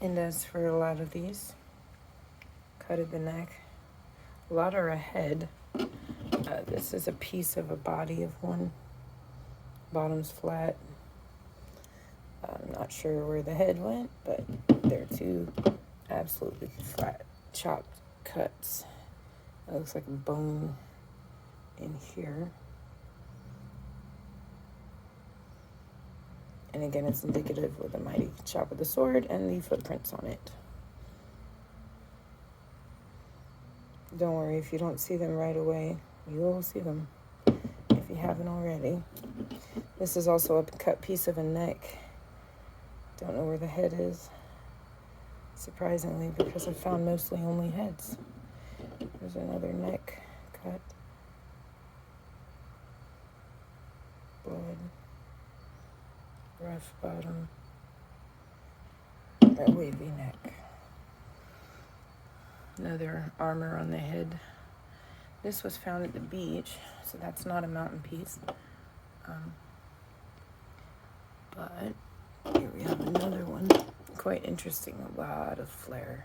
And as for a lot of these, cutted the neck. A lot are a head. This is a piece of a body of one. Bottom's flat. I'm not sure where the head went, but they're two absolutely flat chopped cuts. It looks like a bone in here. And again, it's indicative with the mighty chop of the sword and the footprints on it. Don't worry, if you don't see them right away, you will see them if you haven't already. This is also a cut piece of a neck. Don't know where the head is, surprisingly, because I found mostly only heads. There's another neck cut. Blood. Rough bottom. That wavy neck. Another armor on the head. This was found at the beach, so that's not a mountain piece. But here we have another one. Quite interesting. A lot of flare.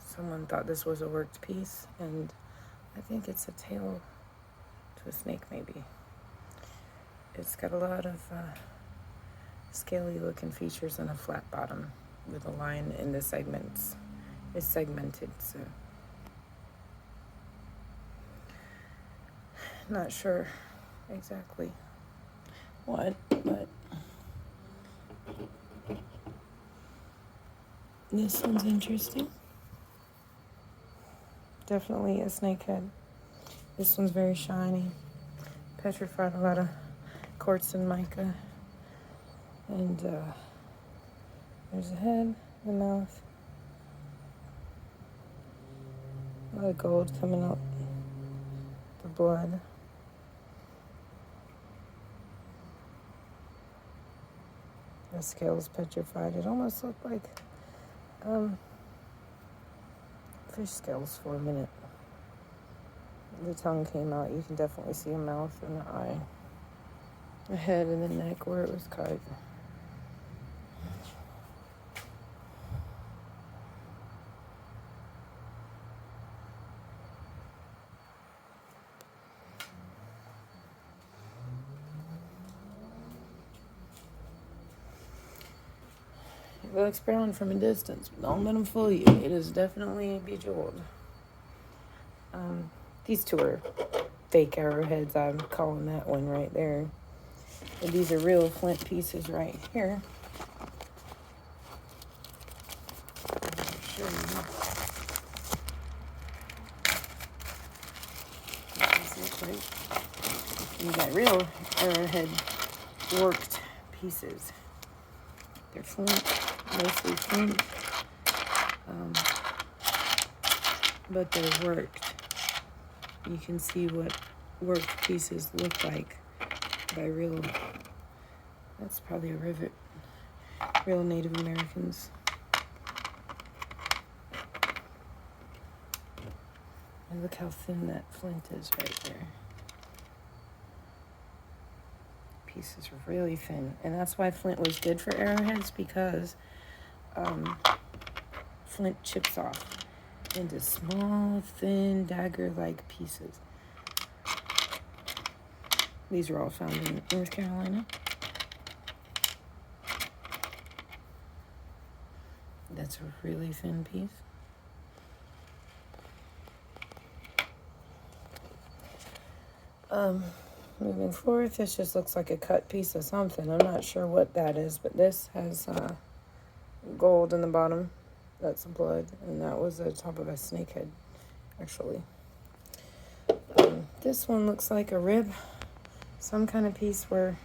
Someone thought this was a worked piece, and I think it's a tail to a snake, maybe. It's got a lot of scaly looking features and a flat bottom with a line in the segments. It's segmented, so not sure exactly what, but this one's interesting. Definitely a snakehead. This one's very shiny, petrified, a lot of quartz and mica. And there's the head, the mouth. A lot of gold coming out, the blood. The scales petrified. It almost looked like fish scales for a minute. The tongue came out. You can definitely see a mouth and an eye. The head and the neck where it was cut. It looks brown from a distance, but don't let them fool you. It is definitely bejeweled. These two are fake arrowheads. I'm calling that one right there. And these are real flint pieces right here. I'll show you what these look like. You got real arrowhead worked pieces. They're flint, mostly flint, but they're worked. You can see what worked pieces look like by real, that's probably a rivet, real Native Americans. And look how thin that flint is right there. Pieces are really thin, and that's why flint was good for arrowheads, because flint chips off into small, thin, dagger-like pieces. These are all found in North Carolina. That's a really thin piece. Moving forth, this just looks like a cut piece of something. I'm not sure what that is, but this has gold in the bottom. That's blood, and that was the top of a snakehead, actually. This one looks like a rib, some kind of piece where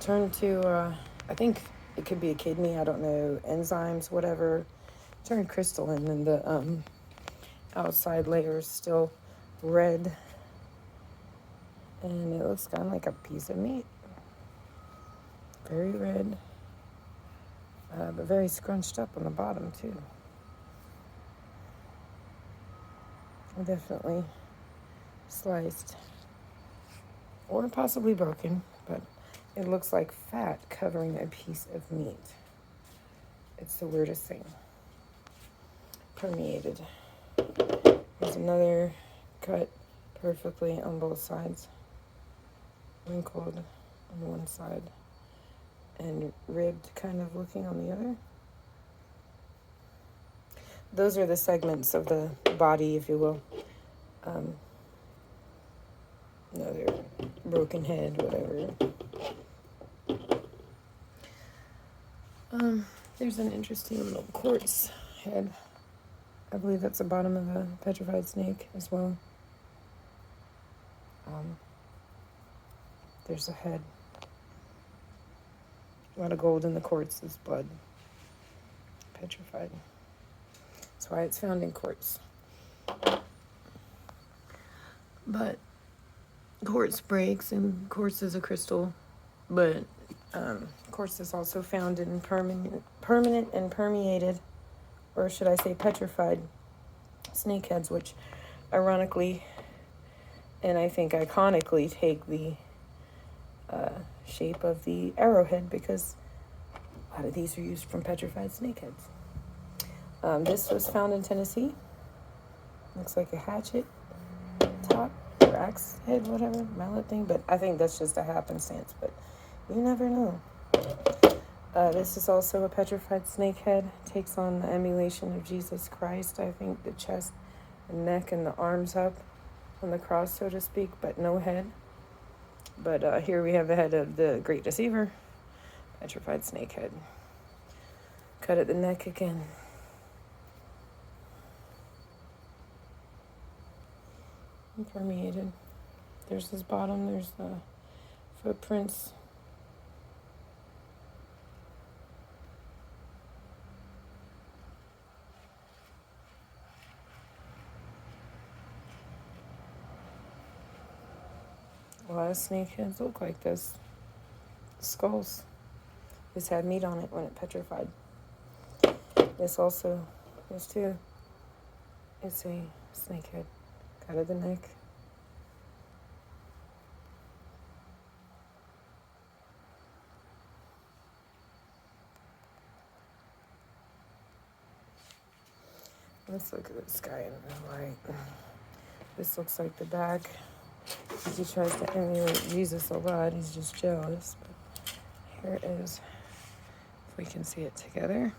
turned to, I think it could be a kidney, I don't know, enzymes, whatever, turned crystalline, and the outside layer is still red, and it looks kind of like a piece of meat. Very red, but very scrunched up on the bottom, too. Definitely sliced or possibly broken, but it looks like fat covering a piece of meat. It's the weirdest thing. Permeated. There's another cut perfectly on both sides. Wrinkled on one side and ribbed kind of looking on the other. Those are the segments of the body, if you will. Another broken head, whatever. There's an interesting little quartz head. I believe that's the bottom of a petrified snake as well. There's a head. A lot of gold in the quartz is blood. Petrified. That's why it's found in quartz. But quartz breaks, and quartz is a crystal. But quartz is also found in permanent and permeated, or should I say petrified, snakeheads, which ironically, and I think iconically, take the shape of the arrowhead, because a lot of these are used from petrified snakeheads. This was found in Tennessee. Looks like a hatchet top, or axe head, whatever, mallet thing, but I think that's just a happenstance, but you never know. This is also a petrified snakehead. Takes on the emulation of Jesus Christ. I think the chest, the neck, and the arms up on the cross, so to speak, but no head. But here we have the head of the great deceiver, petrified snakehead. Cut at the neck again. And permeated. There's his bottom, there's the footprints. A lot of snakeheads look like this. Skulls. This had meat on it when it petrified. This also, this too, it's a snakehead. Cut of the neck. Let's look at this guy in the light. This looks like the back. He tries to emulate Jesus a lot. He's just jealous. But here is, if we can see it together.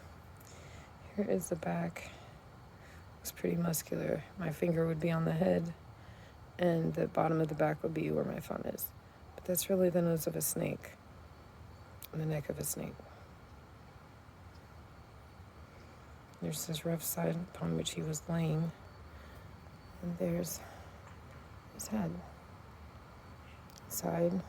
Here is the back. It's pretty muscular. My finger would be on the head, and the bottom of the back would be where my thumb is. But that's really the nose of a snake, and the neck of a snake. There's this rough side upon which he was laying, and there's his head. Side.